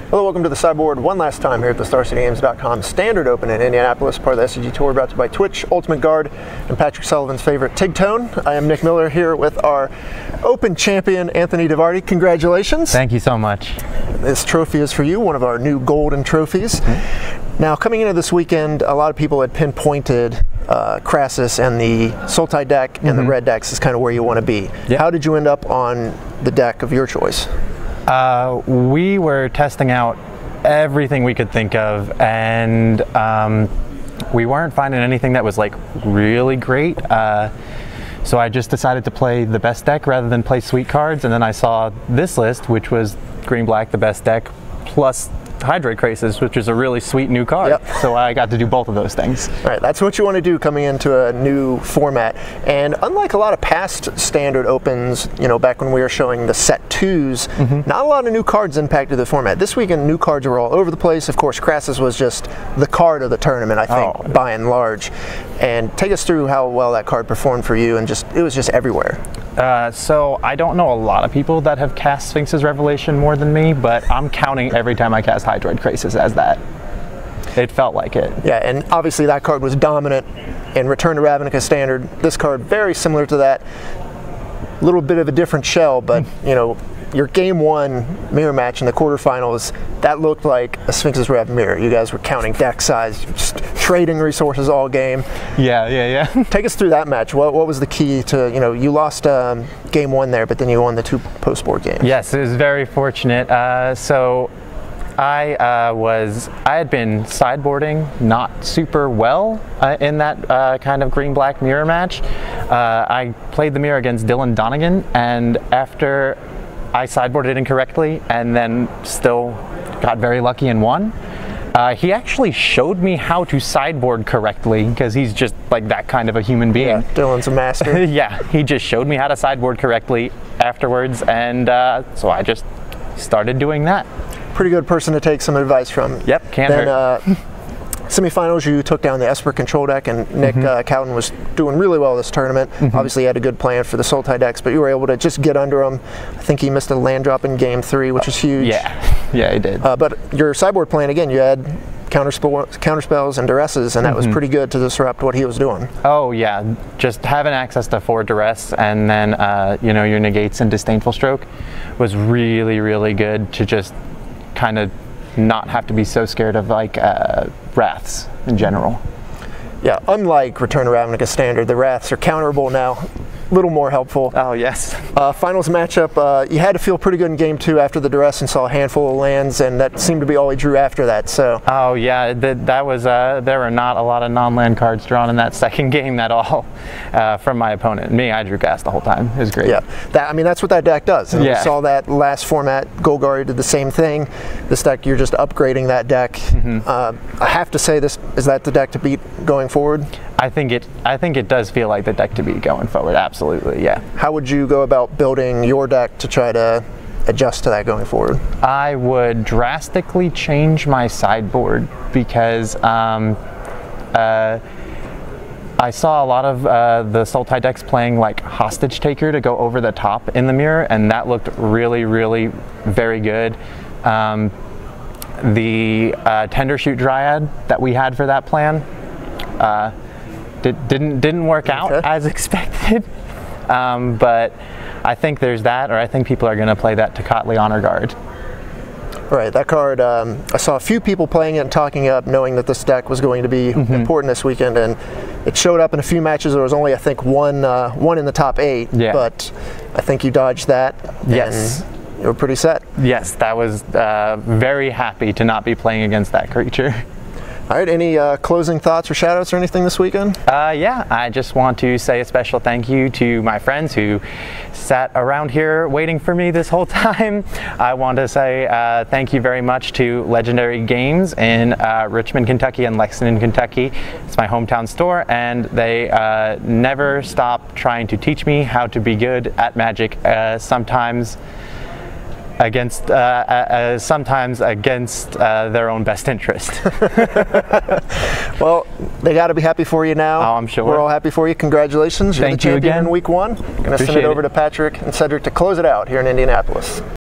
Hello, welcome to the sideboard one last time here at the StarCityGames.com Standard Open in Indianapolis, part of the SCG Tour, brought to you by Twitch, Ultimate Guard, and Patrick Sullivan's favorite Tig Tone. I am Nick Miller here with our Open champion, Anthony DeVarti. Congratulations. Thank you so much. This trophy is for you, one of our new golden trophies. Now, coming into this weekend, a lot of people had pinpointed Crassus and the Sultai deck and the red decks is kind of where you want to be. How did you end up on the deck of your choice? We were testing out everything we could think of, and we weren't finding anything that was like really great. So I just decided to play the best deck rather than play sweet cards, and then I saw this list, which was green-black, the best deck, plus Hydrate Crisis, which is a really sweet new card. So I got to do both of those things. All right, that's what you want to do coming into a new format. And unlike a lot of past standard opens, you know, back when we were showing the set twos, not a lot of new cards impacted the format. This weekend, new cards were all over the place. Of course, Crassus was just the card of the tournament, I think, by and large. And take us through how well that card performed for you, and just it was just everywhere. So I don't know a lot of people that have cast Sphinx's Revelation more than me, but I'm counting every time I cast Hydroid Crisis as that. It felt like it. Yeah, and obviously that card was dominant in Return to Ravnica Standard. This card very similar to that. A little bit of a different shell, but you know, your game one mirror match in the quarterfinals, that looked like a Sphinx's Rev mirror. You guys were counting deck size, just trading resources all game. Yeah. Take us through that match. What was the key to, you know, you lost game one there, but then you won the two post-board games. Yes, it was very fortunate. So I had been sideboarding not super well in that kind of green-black mirror match. I played the mirror against Dylan Donegan, and after I sideboarded incorrectly and then still got very lucky and won. He actually showed me how to sideboard correctly, because he's just like that kind of a human being. Yeah, Dylan's a master. Yeah, he just showed me how to sideboard correctly afterwards, and so I just started doing that. Pretty good person to take some advice from. Yep, can't hurt. Semifinals, you took down the Esper control deck, and Nick Cowden was doing really well this tournament. Obviously, he had a good plan for the Sultai decks, but you were able to just get under him. I think he missed a land drop in game 3, which was huge. Yeah, he did. But your sideboard plan, again, you had counterspells and duresses, and that was pretty good to disrupt what he was doing. Oh yeah, just having access to 4 duress and then you know, your negates and disdainful stroke was really, really good to just kind of not have to be so scared of like wraths in general. Yeah, unlike Return to Ravnica Standard, the wraths are counterable now. A little more helpful. Oh yes. Finals matchup, you had to feel pretty good in game 2 after the duress and saw a handful of lands, and that seemed to be all he drew after that. So. Oh yeah, that was there were not a lot of non-land cards drawn in that second game at all from my opponent. Me, I drew gas the whole time. It was great. Yeah, I mean that's what that deck does. And we saw that last format. Golgari did the same thing. This deck, you're just upgrading that deck. I have to say, is that the deck to beat going forward? I think it does feel like the deck to beat going forward. Absolutely, yeah. How would you go about building your deck to try to adjust to that going forward? I would drastically change my sideboard, because I saw a lot of the Sultai decks playing like Hostage Taker to go over the top in the mirror, and that looked really, really very good. The Tender Shoot Dryad that we had for that plan didn't work out as expected, but I think there's that, or I think people are going to play that Tocatli Honor Guard. Right, that card, I saw a few people playing it and talking it up, knowing that this deck was going to be important this weekend, and it showed up in a few matches. There was only, I think, one in the top 8, but I think you dodged that. Yes. And you were pretty set. Yes, that was very happy to not be playing against that creature. All right, any closing thoughts or shout-outs or anything this weekend? Yeah, I just want to say a special thank you to my friends who sat around here waiting for me this whole time. I want to say thank you very much to Legendary Games in Richmond, Kentucky and Lexington, Kentucky. It's my hometown store, and they never stop trying to teach me how to be good at Magic, sometimes against their own best interest. Well, they got to be happy for you now. Oh, I'm sure. We're all happy for you. Congratulations. You're Thank the champion you again. in week 1. I'm going to send it over to Patrick and Cedric to close it out here in Indianapolis.